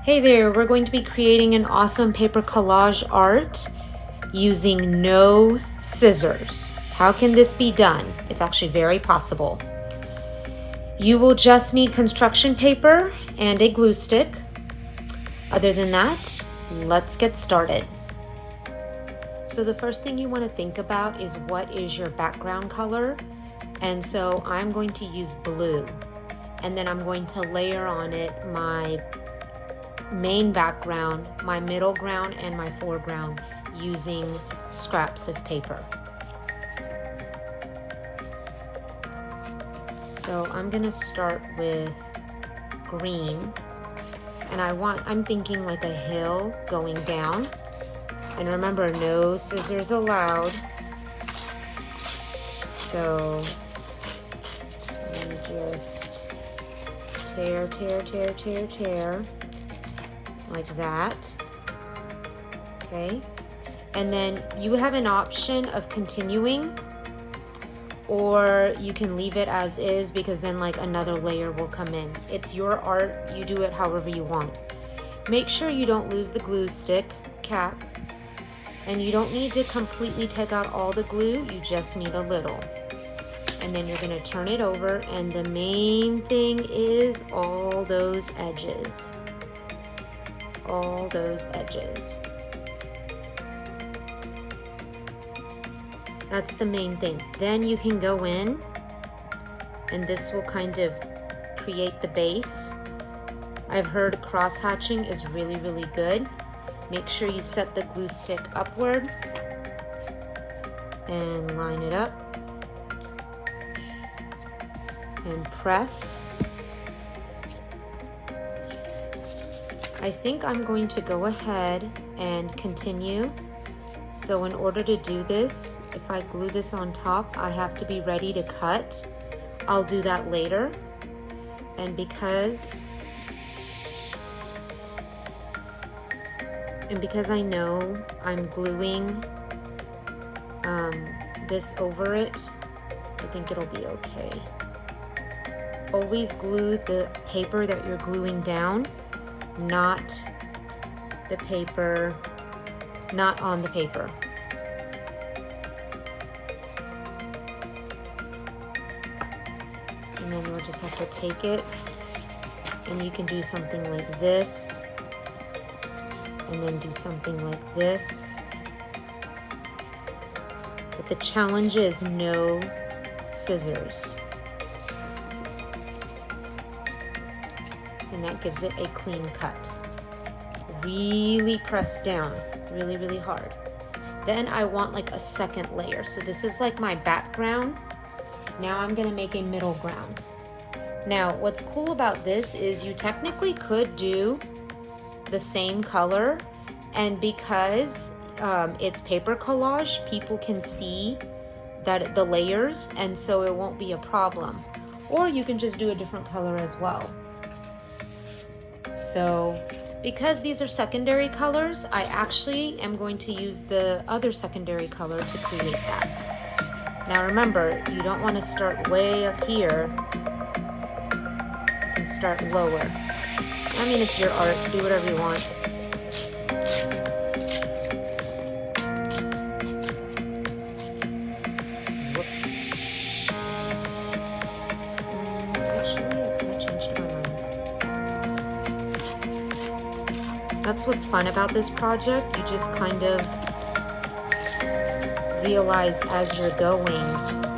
Hey there, we're going to be creating an awesome paper collage art using no scissors. How can this be done? It's actually very possible. You will just need construction paper and a glue stick. Other than that, let's get started. So the first thing you want to think about is what is your background color? And so I'm going to use blue, and then I'm going to layer on it my main background, my middle ground, and my foreground using scraps of paper. So I'm gonna start with green, and I'm thinking like a hill going down. And remember, no scissors allowed. So you just tear like that. Okay, and then you have an option of continuing, or you can leave it as is, because then like another layer will come in. It's your art, you do it however you want. Make sure you don't lose the glue stick cap, and you don't need to completely take out all the glue, you just need a little. And then you're going to turn it over, and the main thing is all those edges. All those edges. That's the main thing. Then you can go in, and this will kind of create the base. I've heard cross hatching is really, really good. Make sure you set the glue stick upward and line it up and press. I think I'm going to go ahead and continue. So in order to do this, if I glue this on top, I have to be ready to cut. I'll do that later. And because I know I'm gluing this over it, I think it'll be okay. Always glue the paper that you're gluing down, not the paper, not on the paper. And then we'll just have to take it, and you can do something like this, and then do something like this. But the challenge is no scissors. And that gives it a clean cut. Really press down, really, really hard. Then I want like a second layer. So this is like my background. Now I'm gonna make a middle ground. Now, what's cool about this is you technically could do the same color, and because it's paper collage, people can see that the layers, and so it won't be a problem. Or you can just do a different color as well. So because these are secondary colors, I actually am going to use the other secondary color to create that. Now remember, you don't want to start way up here and start lower. I mean, it's your art, do whatever you want. That's what's fun about this project. You just kind of realize as you're going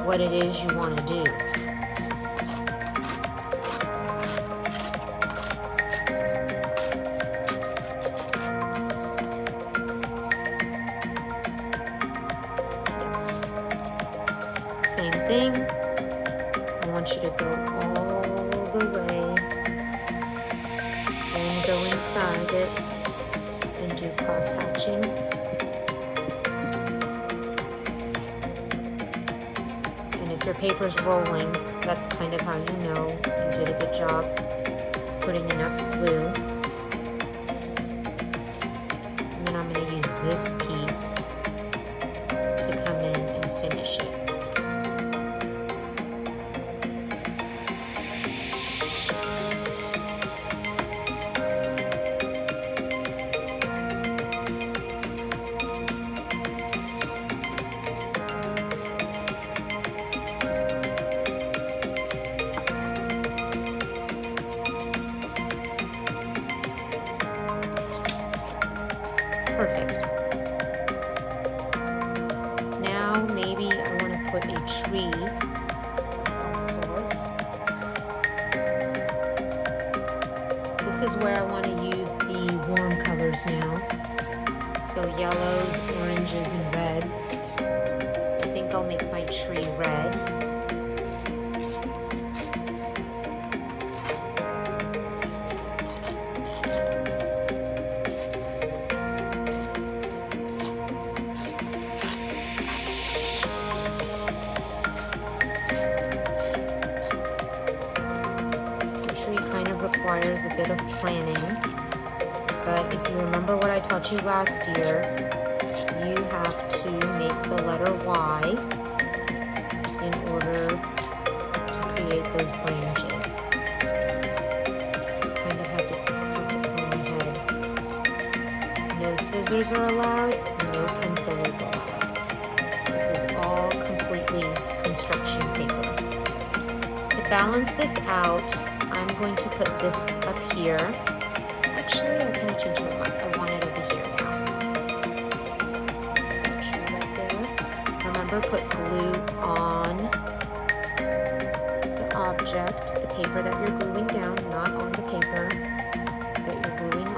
what it is you want to do. Same thing. I want you to go all the way and go inside it. And do cross hatching. And if your paper's rolling, that's kind of how you know you did a good job putting enough glue. And then I'm going to use this piece to come in and finish it. this is where I want to use the warm colors now. So yellows, oranges, and reds. I think I'll make my tree red. Requires a bit of planning, but if you remember what I taught you last year, you have to make the letter Y in order to create those branches. Kind of have to plan ahead. No scissors are allowed, no pencil is allowed. This is all completely construction paper. To balance this out, I'm going to put this up here. Actually, I can change my mind. I want it over here now. Right there. Remember, put glue on the object, the paper that you're gluing down, not on the paper that you're gluing on.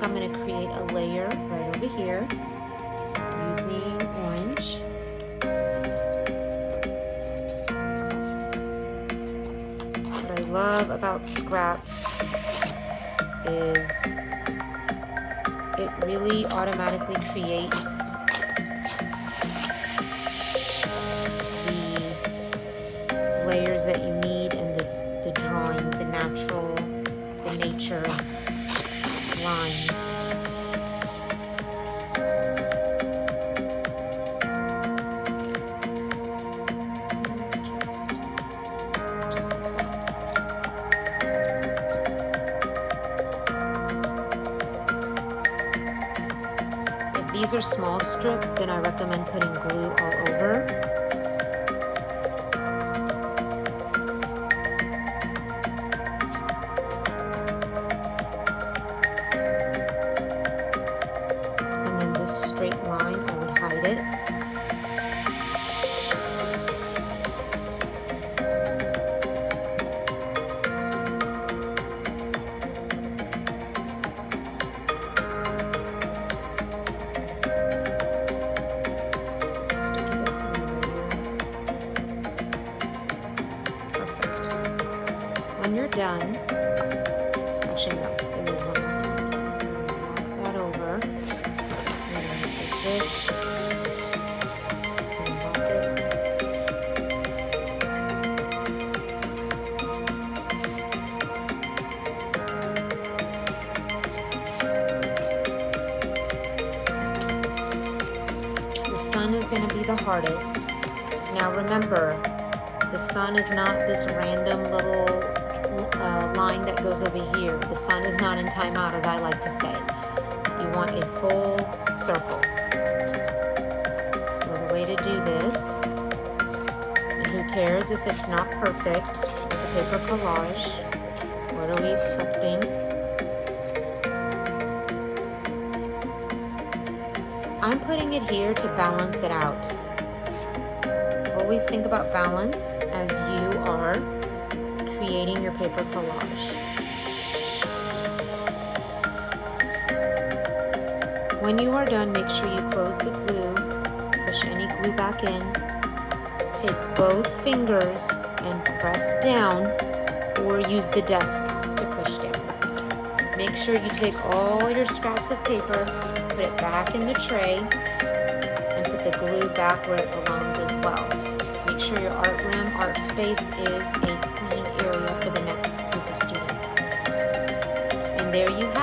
I'm going to create a layer right over here using orange. What I love about scraps is it really automatically creates the layers that you need and the drawing, the natural, the nature lines. If these are small strips, then I recommend putting glue all over. Line, I would hide it. Perfect. When you're done, actually no, there is one more. Knock that over. This and lock it. The sun is going to be the hardest. Now remember, the sun is not this random little line that goes over here. The sun is not in timeout, as I like to say. You want a full circle. Way to do this, and who cares if it's not perfect? It's a paper collage. What are we accepting? I'm putting it here to balance it out. Always think about balance as you are creating your paper collage. When you are done, make sure you close the glue. Push any glue back in. Take both fingers and press down, or use the desk to push down. Make sure you take all your scraps of paper, put it back in the tray, and put the glue back where it belongs as well. Make sure your art room, art space is a clean area for the next group of students. And there you have it.